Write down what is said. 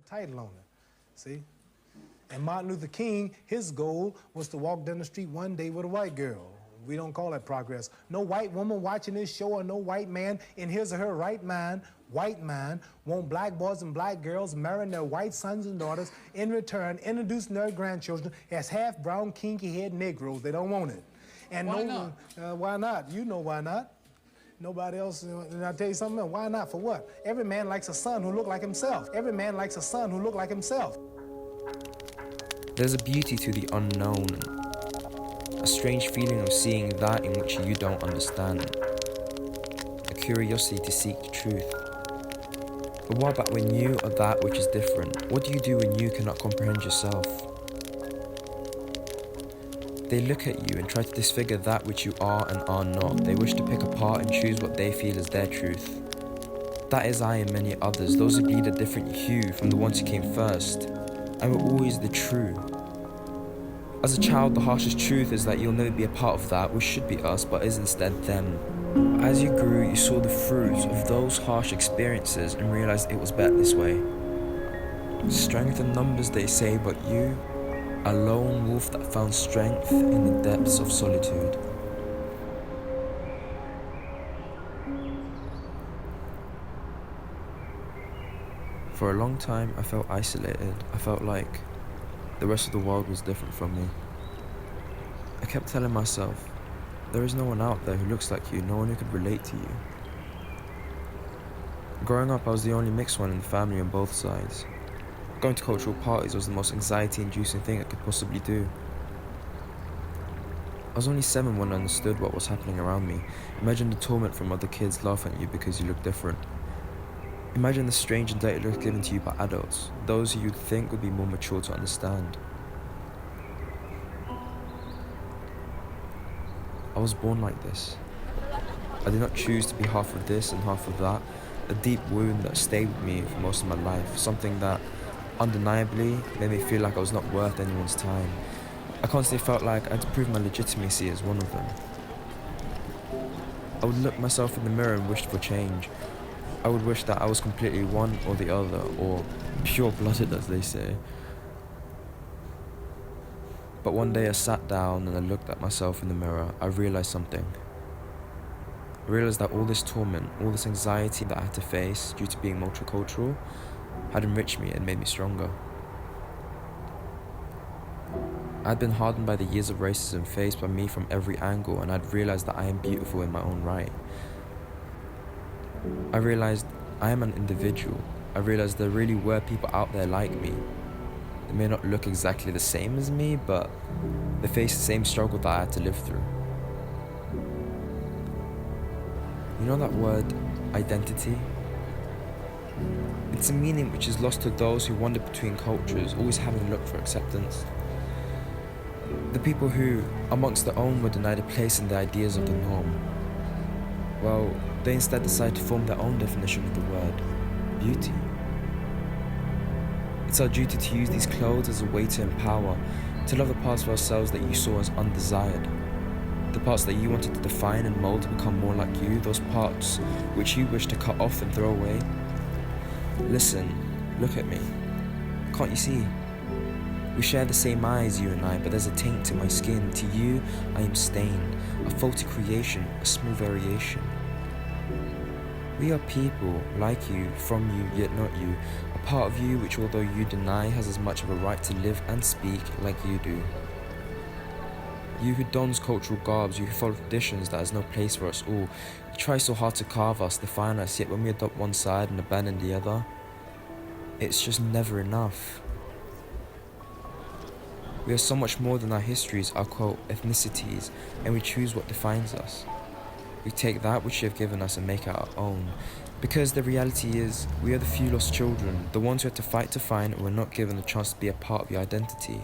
title on it, see? And Martin Luther King, his goal was to walk down the street one day with a white girl. We don't call that progress. No white woman watching this show or no white man in his or her right mind, white mind, want black boys and black girls marrying their white sons and daughters, in return introducing their grandchildren as half brown, kinky head Negroes. They don't want it. And why not? Why not? You know why not. Nobody else, and I'll tell you something else. Why not? For what? Every man likes a son who look like himself. Every man likes a son who look like himself. There's a beauty to the unknown, a strange feeling of seeing that in which you don't understand, a curiosity to seek the truth. But what about when you are that which is different? What do you do when you cannot comprehend yourself? They look at you and try to disfigure that which you are and are not. They wish to pick apart and choose what they feel is their truth. That is I and many others, those who bleed a different hue from the ones who came first, and were always the true. As a child, the harshest truth is that you'll never be a part of that which should be us, but is instead them. As you grew, you saw the fruits of those harsh experiences and realized it was better this way. Strength in numbers, they say, but you, a lone wolf that found strength in the depths of solitude. For a long time, I felt isolated. I felt like the rest of the world was different from me. I kept telling myself, there is no one out there who looks like you, no one who could relate to you. Growing up, I was the only mixed one in the family on both sides. Going to cultural parties was the most anxiety-inducing thing I could possibly do. I was only 7 when I understood what was happening around me. Imagine the torment from other kids laughing at you because you look different. Imagine the strange and dirty looks given to you by adults, those who you'd think would be more mature to understand. I was born like this. I did not choose to be half of this and half of that, a deep wound that stayed with me for most of my life, something that undeniably made me feel like I was not worth anyone's time. I constantly felt like I had to prove my legitimacy as one of them. I would look myself in the mirror and wish for change. I would wish that I was completely one or the other, or pure-blooded as they say. But one day I sat down and I looked at myself in the mirror. I realized something. I realized that all this torment, all this anxiety that I had to face due to being multicultural had enriched me and made me stronger. I had been hardened by the years of racism faced by me from every angle, and I'd realized that I am beautiful in my own right. I realized I am an individual. I realized there really were people out there like me. They may not look exactly the same as me, but they face the same struggle that I had to live through. You know that word, identity? It's a meaning which is lost to those who wander between cultures, always having to look for acceptance. The people who, amongst their own, were denied a place in the ideas of the norm. Well, they instead decide to form their own definition of the word, beauty. It's our duty to use these clothes as a way to empower, to love the parts of ourselves that you saw as undesired, the parts that you wanted to define and mold to become more like you, those parts which you wish to cut off and throw away. Listen, look at me. Can't you see? We share the same eyes, you and I, but there's a taint to my skin. To you, I am stained, a faulty creation, a small variation. We are people, like you, from you, yet not you, a part of you which, although you deny, has as much of a right to live and speak like you do. You who dons cultural garbs, you who follow traditions that has no place for us all, you try so hard to carve us, define us, yet when we adopt one side and abandon the other, it's just never enough. We are so much more than our histories, our quote, ethnicities, and we choose what defines us. We take that which you have given us and make it our own. Because the reality is, we are the few lost children, the ones who had to fight to find and were not given the chance to be a part of your identity.